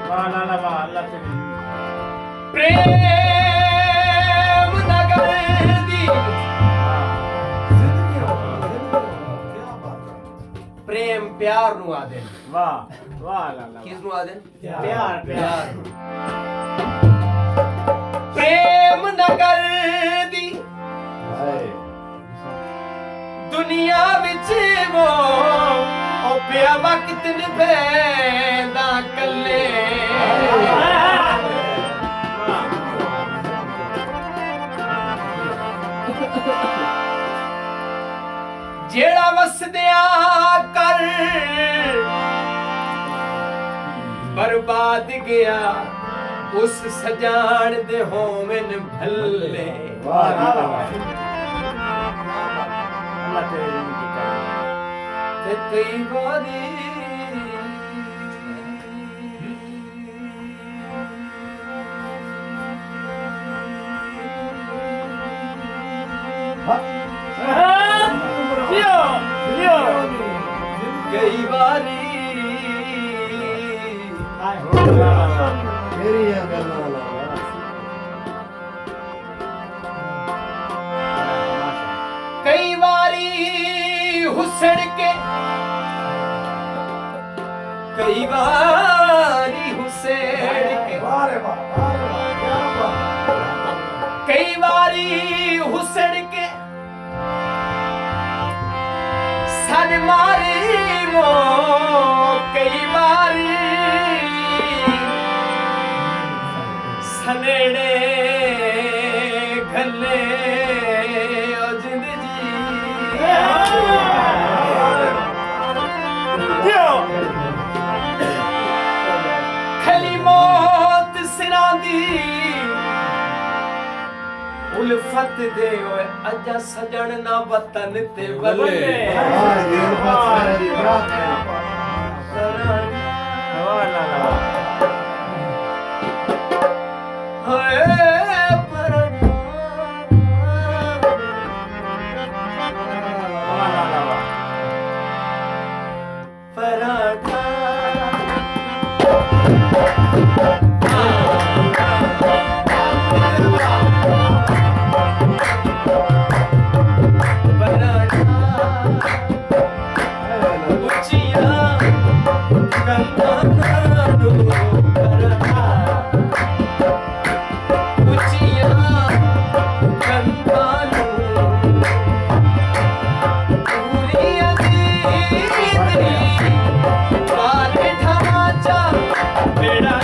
वाह लाला वाह अल्लाह तेरी प्रेम नगर दी प्रेम प्यार नु आदे वाह वाह लाला किस नु आदे प्यार प्यार प्रेम नगर दी दुनिया विच वो ओ पिया वक्त निभेंदा कल्ले जेड़ा वसदिया कर बर्बाद गया उस सजान दे होवन भल्ले वाह अल्लाह तेरी ते कई बारी लियो लियो कई बारी मेरी अगर कई बारी हुस्न के कई बारी हुस्न के कई बारी हुस्न के सन मारी मो कई बारी सनेड़े घले ओ जिंदगी खली मौत सिरां दी उल्फत दे ओए अजा सजन ना वतन ते बल्ले वाह लाला होए वाह लाला वाह पराठा बेड़ा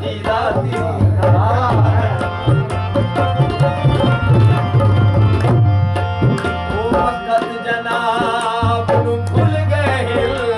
तेरी राती ओ वक्त जनाब नु भूल गए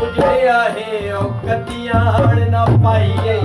उजड़िया है कतियान न पाइए